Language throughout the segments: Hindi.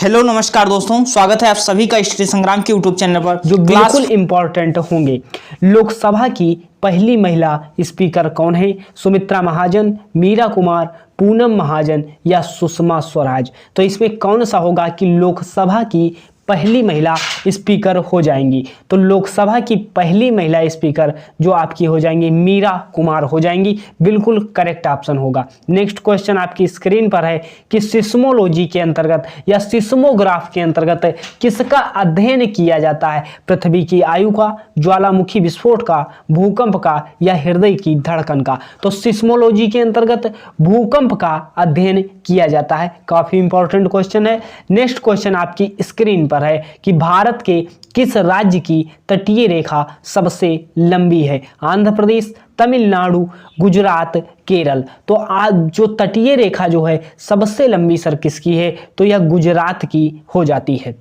हेलो नमस्कार दोस्तों, स्वागत है आप सभी का स्टडी संग्राम के यूट्यूब चैनल पर। जो बिल्कुल इंपॉर्टेंट होंगे। लोकसभा की पहली महिला स्पीकर कौन है? सुमित्रा महाजन, मीरा कुमार, पूनम महाजन या सुषमा स्वराज? तो इसमें कौन सा होगा कि लोकसभा की पहली महिला स्पीकर हो जाएंगी? तो लोकसभा की पहली महिला स्पीकर जो आपकी हो जाएंगी मीरा कुमार हो जाएंगी। बिल्कुल करेक्ट ऑप्शन होगा। नेक्स्ट क्वेश्चन आपकी स्क्रीन पर है कि सिस्मोलॉजी के अंतर्गत या सिस्मोग्राफ के अंतर्गत किसका अध्ययन किया जाता है? पृथ्वी की आयु का, ज्वालामुखी विस्फोट का, भूकंप का या हृदय की धड़कन का? तो सिस्मोलॉजी के अंतर्गत भूकंप का अध्ययन किया जाता है। काफी इंपॉर्टेंट क्वेश्चन है। नेक्स्ट क्वेश्चन आपकी स्क्रीन पर है कि भारत के किस राज्य की तटीय रेखा सबसे लंबी है? आंध्र प्रदेश, तमिलनाडु, गुजरात, केरल? तो आज जो तटीय रेखा जो है सबसे लंबी सर किसकी है? तो यह गुजरात की हो जाती है।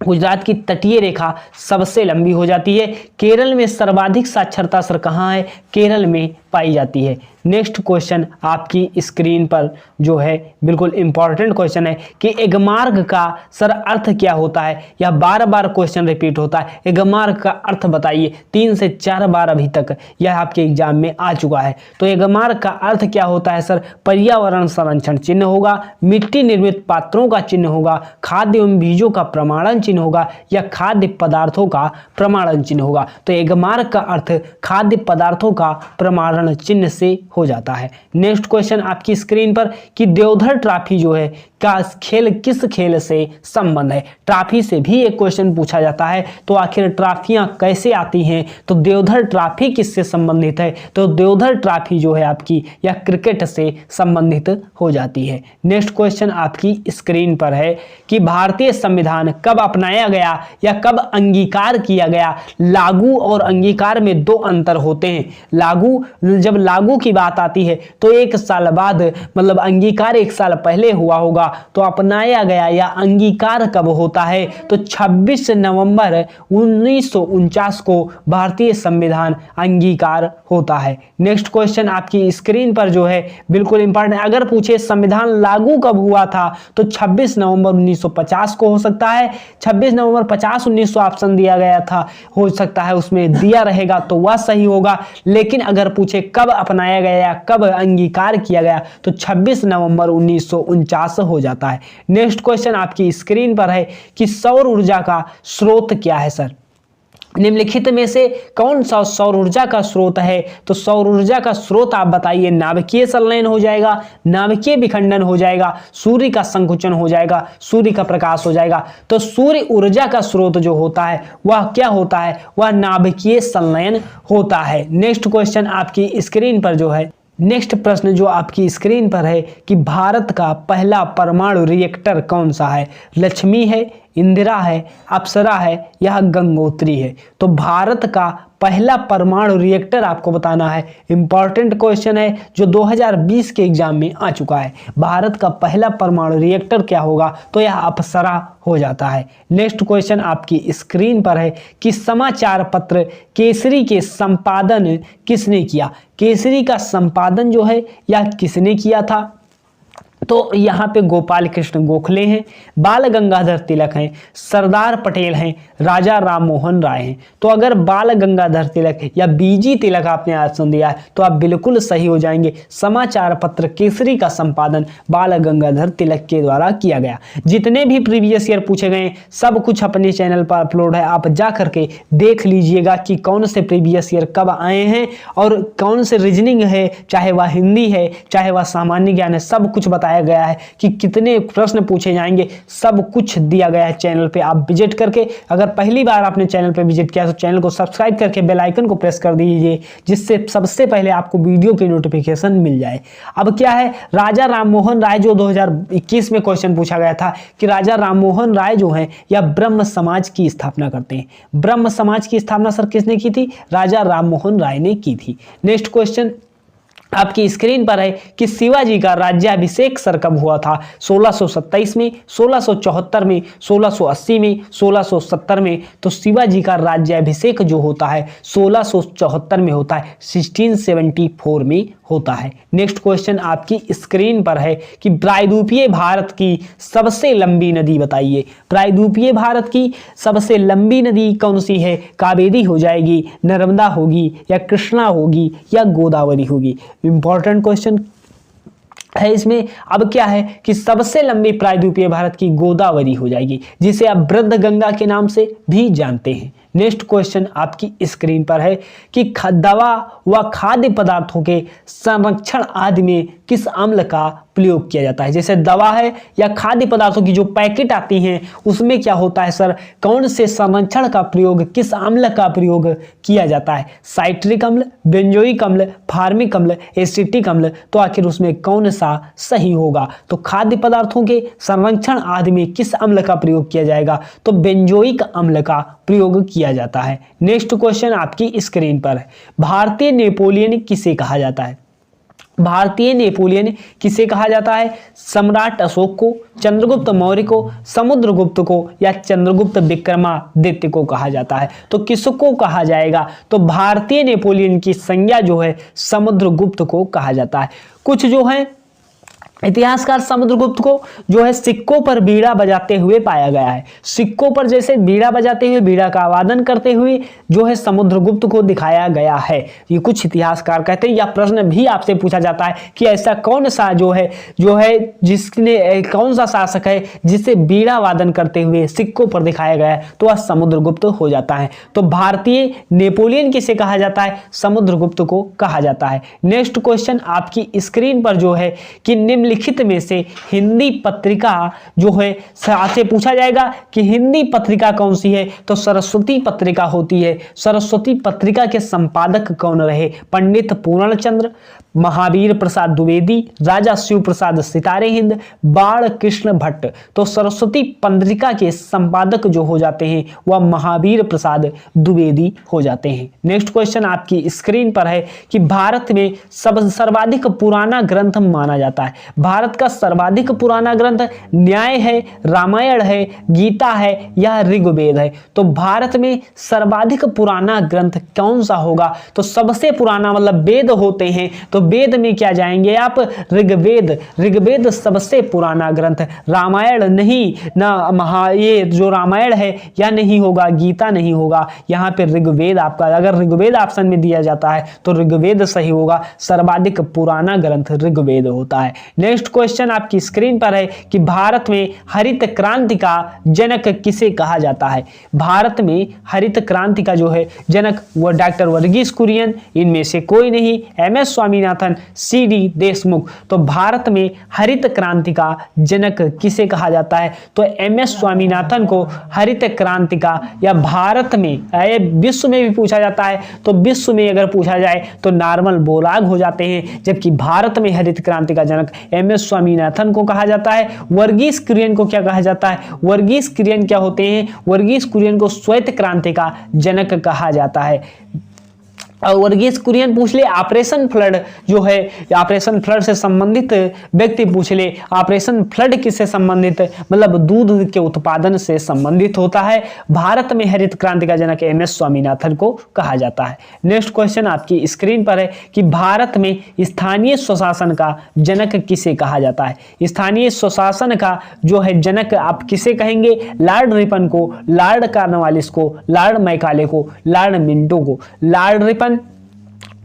गुजरात की तटीय रेखा सबसे लंबी हो जाती है। केरल में सर्वाधिक साक्षरता सर कहाँ है? केरल में पाई जाती है। नेक्स्ट क्वेश्चन आपकी स्क्रीन पर जो है बिल्कुल इंपॉर्टेंट क्वेश्चन है कि एगमार्क का सर अर्थ क्या होता है? यह बार बार क्वेश्चन रिपीट होता है। एगमार्क का अर्थ बताइए। 3 से 4 बार अभी तक यह आपके एग्जाम में आ चुका है। तो एगमार्क का अर्थ क्या होता है सर? पर्यावरण संरक्षण चिन्ह होगा, मिट्टी निर्मित पात्रों का चिन्ह होगा, खाद्य एवं बीजों का प्रमाणन चिन्ह होगा या खाद्य पदार्थों का प्रमाणन चिन्ह होगा? तो एगमार्क का अर्थ खाद्य पदार्थों का प्रमाणन चिन्ह से हो जाता है। नेक्स्ट क्वेश्चन आपकी स्क्रीन पर कि देवधर ट्रॉफी जो है का खेल किस खेल से संबंध है? ट्रॉफी से भी एक क्वेश्चन पूछा जाता है। तो आखिर ट्रॉफियां कैसे आती हैं? तो देवधर ट्रॉफी किससे संबंधित है? तो देवधर ट्रॉफी जो है आपकी या क्रिकेट से संबंधित हो जाती है। नेक्स्ट क्वेश्चन आपकी स्क्रीन पर है कि भारतीय संविधान कब अपनाया गया या कब अंगीकार किया गया? लागू और अंगीकार में 2 अंतर होते हैं। जब लागू की बात आती है तो 1 साल बाद, मतलब अंगीकार 1 साल पहले हुआ होगा। तो अपनाया गया या अंगीकार कब होता है? तो 26 नवंबर 1949 को भारतीय संविधान अंगीकार होता है। नेक्स्ट क्वेश्चन आपकी स्क्रीन पर जो है बिल्कुल इंपॉर्टेंट, अगर पूछे संविधान लागू कब हुआ था तो 26 नवंबर 1950 को हो सकता है। 26 नवंबर 50 1900 ऑप्शन दिया गया था, हो सकता है उसमें दिया रहेगा तो वह सही होगा। लेकिन अगर पूछे कब अपनाया गया या कब अंगीकार किया गया तो 26 नवंबर 1949 हो जाता है। नेक्स्ट क्वेश्चन आपकी स्क्रीन पर है कि सौर ऊर्जा का स्रोत क्या है सर? निम्नलिखित में से कौन सा सौर ऊर्जा का स्रोत है? तो सौर ऊर्जा का स्रोत आप बताइए। नाभिकीय संलयन हो जाएगा, नाभिकीय विखंडन हो जाएगा, सूर्य का संकुचन हो जाएगा, सूर्य का प्रकाश हो जाएगा? तो सूर्य ऊर्जा का स्रोत जो होता है वह क्या होता है? वह नाभिकीय संलयन होता है। नेक्स्ट क्वेश्चन आपकी स्क्रीन पर जो है, नेक्स्ट प्रश्न जो आपकी स्क्रीन पर है कि भारत का पहला परमाणु रिएक्टर कौन सा है? लक्ष्मी है, इंदिरा है, अप्सरा है या गंगोत्री है? तो भारत का पहला परमाणु रिएक्टर आपको बताना है। इंपॉर्टेंट क्वेश्चन है जो 2020 के एग्जाम में आ चुका है। भारत का पहला परमाणु रिएक्टर क्या होगा? तो यह अप्सरा हो जाता है। नेक्स्ट क्वेश्चन आपकी स्क्रीन पर है कि समाचार पत्र केसरी के संपादन किसने किया? केसरी का संपादन जो है या किसने किया था? तो यहाँ पे गोपाल कृष्ण गोखले हैं, बाल गंगाधर तिलक हैं, सरदार पटेल हैं, राजा राम मोहन राय हैं। तो अगर बाल गंगाधर तिलक या बीजी तिलक आपने ऑप्शन दिया है तो आप बिल्कुल सही हो जाएंगे। समाचार पत्र केसरी का संपादन बाल गंगाधर तिलक के द्वारा किया गया। जितने भी प्रीवियस ईयर पूछे गए सब कुछ अपने चैनल पर अपलोड है, आप जा करके देख लीजिएगा कि कौन से प्रीवियस ईयर कब आए हैं और कौन से रीजनिंग है, चाहे वह हिंदी है चाहे वह सामान्य ज्ञान है, सब कुछ बताया गया है कि कितने प्रश्न पूछे जाएंगे। सब कुछ दिया गया है चैनल पे। आप विजिट करके, अगर पहली बार आपने चैनल पे विजिट किया तो चैनल को सब्सक्राइब करके बेल आइकन को प्रेस कर दीजिए, जिससे सबसे पहले आपको वीडियो की नोटिफिकेशन मिल जाए। अब क्या है, राजा राममोहन राय जो 2021 में क्वेश्चन पूछा गया था कि राजा राममोहन राय जो है या ब्रह्म समाज की स्थापना करते हैं। ब्रह्म समाज की स्थापना सर किसने की थी? राजा राममोहन राय ने की थी। नेक्स्ट क्वेश्चन आपकी स्क्रीन पर है कि शिवाजी का राज्याभिषेक सर कब हुआ था? 1627 में, 1674 में, 1680 में, 1670 में। तो शिवाजी का राज्याभिषेक जो होता है 1674 में होता है, 1674 में होता है। नेक्स्ट क्वेश्चन आपकी स्क्रीन पर है कि प्रायद्वीपीय भारत की सबसे लंबी नदी बताइए। प्रायद्वीपीय भारत की सबसे लंबी नदी कौन सी है? कावेरी हो जाएगी, नर्मदा होगी, या कृष्णा होगी, या गोदावरी होगी? इंपॉर्टेंट क्वेश्चन है इसमें। अब क्या है कि सबसे लंबी प्रायद्वीपीय भारत की गोदावरी हो जाएगी, जिसे आप वृद्ध गंगा के नाम से भी जानते हैं। नेक्स्ट क्वेश्चन आपकी स्क्रीन पर है कि दवा व खाद्य पदार्थों के संरक्षण आदि में किस अम्ल का प्रयोग किया जाता है? जैसे दवा है या खाद्य पदार्थों की जो पैकेट आती हैं उसमें क्या होता है सर, कौन से संरक्षण का प्रयोग, किस अम्ल का प्रयोग किया जाता है? साइट्रिक अम्ल, बेंजोइक अम्ल, फार्मिक अम्ल, एसिटिक अम्ल। तो आखिर उसमें कौन सा सही होगा? तो खाद्य पदार्थों के संरक्षण आदि में किस अम्ल का प्रयोग किया जाएगा? तो बेंजोइक अम्ल का प्रयोग किया जाता है। नेक्स्ट क्वेश्चन आपकी स्क्रीन पर है, भारतीय नेपोलियन किसे कहा जाता है? भारतीय नेपोलियन किसे कहा जाता है? सम्राट अशोक को, चंद्रगुप्त मौर्य को, समुद्रगुप्त को, या चंद्रगुप्त विक्रमादित्य को कहा जाता है? तो किसको कहा जाएगा? तो भारतीय नेपोलियन की संज्ञा जो है समुद्रगुप्त को कहा जाता है। कुछ जो है इतिहासकार समुद्रगुप्त को जो है सिक्कों पर बीड़ा बजाते हुए पाया गया है। सिक्कों पर जैसे बीड़ा बजाते हुए, बीड़ा का वादन करते हुए जो है समुद्रगुप्त को दिखाया गया है, ये कुछ इतिहासकार कहते हैं। या प्रश्न भी आपसे पूछा जाता है कि ऐसा कौन सा जो है जिसने कौन सा शासक है जिसे बीड़ा वादन करते हुए सिक्कों पर दिखाया गया है, तो वह समुद्रगुप्त हो जाता है। तो भारतीय नेपोलियन किसे कहा जाता है? समुद्रगुप्त को कहा जाता है। नेक्स्ट क्वेश्चन आपकी स्क्रीन पर जो है कि निम्नलिखित में से हिंदी पत्रिका जो है आपसे पूछा जाएगा कि हिंदी पत्रिका कौन सी है? तो सरस्वती पत्रिका होती है। सरस्वती पत्रिका के संपादक कौन रहे? पंडित पूर्णचंद्र, महावीर प्रसाद द्विवेदी, राजा शिव प्रसाद सितारे हिंद, बाण कृष्ण भट्ट। तो सरस्वती पत्रिका के संपादक जो हो जाते हैं वह महावीर प्रसाद द्विवेदी हो जाते हैं। नेक्स्ट क्वेश्चन आपकी स्क्रीन पर है कि भारत में सर्वाधिक पुराना ग्रंथ माना जाता है। भारत का सर्वाधिक पुराना ग्रंथ न्याय है, रामायण है, गीता है, या ऋग्वेद है? तो भारत में सर्वाधिक पुराना ग्रंथ कौन सा होगा? तो सबसे पुराना मतलब वेद होते हैं, तो वेद में क्या जाएंगे आप? ऋग्वेद। ऋग्वेद सबसे पुराना ग्रंथ, रामायण नहीं ना, ये जो रामायण है या नहीं होगा, गीता नहीं होगा, यहाँ पे ऋग्वेद आपका, अगर ऋग्वेद ऑप्शन में दिया जाता है तो ऋग्वेद सही होगा। सर्वाधिक पुराना ग्रंथ ऋग्वेद होता है। नेक्स्ट क्वेश्चन आपकी स्क्रीन पर है कि भारत में हरित क्रांति का जनक किसे कहा जाता है? भारत में हरित क्रांति का जो है जनक वो डॉक्टर वर्गीस कुरियन, इनमें से कोई नहीं, एमएस स्वामीनाथन, सीडी देशमुख। तो भारत में हरित क्रांति का जनक किसे कहा जाता है? तो एमएस स्वामीनाथन को हरित क्रांति का, या भारत में विश्व में भी पूछा जाता है तो विश्व में अगर पूछा जाए तो नॉर्मल बोराग हो जाते हैं, जबकि भारत में हरित क्रांति का जनक एमएस स्वामीनाथन को कहा जाता है। वर्गीस कुरियन को क्या कहा जाता है? वर्गीस कुरियन क्या होते हैं? वर्गीस कुरियन को श्वेत क्रांति का जनक कहा जाता है। और वर्गीस कुरियन पूछ ले ऑपरेशन फ्लड जो है, ऑपरेशन फ्लड से संबंधित व्यक्ति पूछ ले, ऑपरेशन फ्लड किससे संबंधित? मतलब दूध के उत्पादन से संबंधित होता है। भारत में हरित क्रांति का जनक एमएस स्वामीनाथन को कहा जाता है। नेक्स्ट क्वेश्चन आपकी स्क्रीन पर है कि भारत में स्थानीय स्वशासन का जनक किसे कहा जाता है? स्थानीय स्वशासन का जो है जनक आप किसे कहेंगे? लॉर्ड रिपन को, लॉर्ड कॉर्नवालिस को, लॉर्ड मैकाले को, लॉर्ड मिंटो को। लॉर्ड रिपन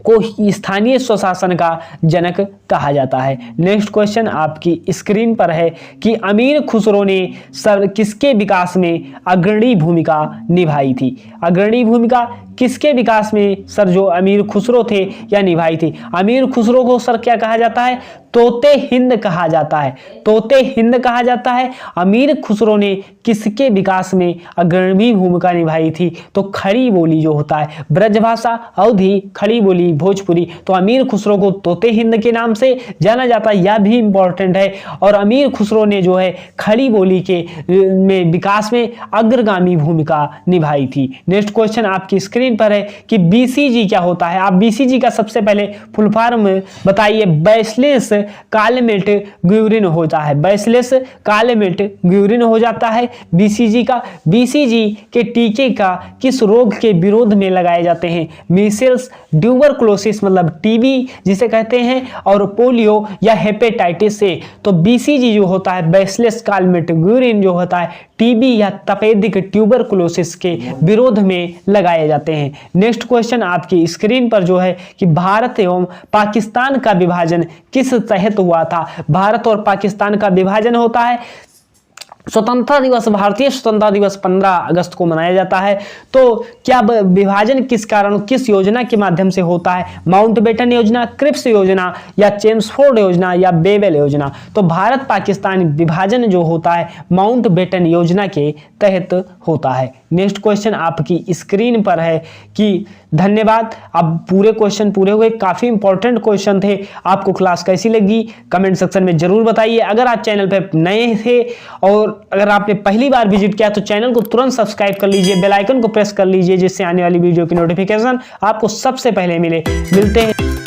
को स्थानीय स्वशासन का जनक कहा जाता है। नेक्स्ट क्वेश्चन आपकी स्क्रीन पर है कि अमीर खुसरो ने किसके विकास में अग्रणी भूमिका निभाई थी? अग्रणी भूमिका किसके विकास में सर जो अमीर खुसरो थे या निभाई थी? अमीर खुसरो को सर क्या कहा जाता है? तोते हिंद कहा जाता है। तोते हिंद कहा जाता है। अमीर खुसरो ने किसके विकास में अग्रणी भूमिका निभाई थी? तो खड़ी बोली जो होता है, ब्रजभाषा, अवधी, खड़ी बोली, भोजपुरी। तो अमीर खुसरो को तोते हिंद के नाम से जाना जाता है, यह भी इंपॉर्टेंट है। और अमीर खुसरो ने जो है खड़ी बोली के में विकास में अग्रगामी भूमिका निभाई थी। नेक्स्ट क्वेश्चन आपकी स्क्रीन स्क्रीन पर है कि बीसीजी क्या होता है। आप बीसीजी का सबसे पहले फुल फॉर्म बताइए। बैसिलस कालमेट ग्यूरिन होता है, बैसिलस कालमेट ग्यूरिन हो जाता है बीसीजी का। बीसीजी के टीके का किस रोग के विरोध में लगाए जाते हैं? मीसल्स, ट्यूबरकुलोसिस मतलब टीबी जिसे कहते हैं, और पोलियो या हेपेटाइटिस से। तो बीसीजी जो होता है बैसिलस कालमेट ग्यूरिन जो होता है टीबी या तपेदिक ट्यूबरकुलोसिस के विरोध में लगाए जाते हैं। नेक्स्ट क्वेश्चन आपकी स्क्रीन पर जो है कि भारत एवं पाकिस्तान का विभाजन किस तहत हुआ था? भारत और पाकिस्तान का विभाजन होता है स्वतंत्रता दिवस, भारतीय स्वतंत्रता दिवस 15 अगस्त को मनाया जाता है। तो क्या विभाजन किस कारण, किस योजना के माध्यम से होता है? माउंटबेटन योजना, क्रिप्स योजना या चेम्सफोर्ड योजना या बेबेल योजना? तो भारत पाकिस्तान विभाजन जो होता है माउंटबेटन योजना के तहत होता है। नेक्स्ट क्वेश्चन आपकी स्क्रीन पर है कि धन्यवाद। अब पूरे क्वेश्चन पूरे हुए, काफी इंपॉर्टेंट क्वेश्चन थे। आपको क्लास कैसी लगी कमेंट सेक्शन में जरूर बताइए। अगर आप चैनल पर नए थे और अगर आपने पहली बार विजिट किया तो चैनल को तुरंत सब्सक्राइब कर लीजिए, बेल आइकन को प्रेस कर लीजिए, जिससे आने वाली वीडियो की नोटिफिकेशन आपको सबसे पहले मिले। मिलते हैं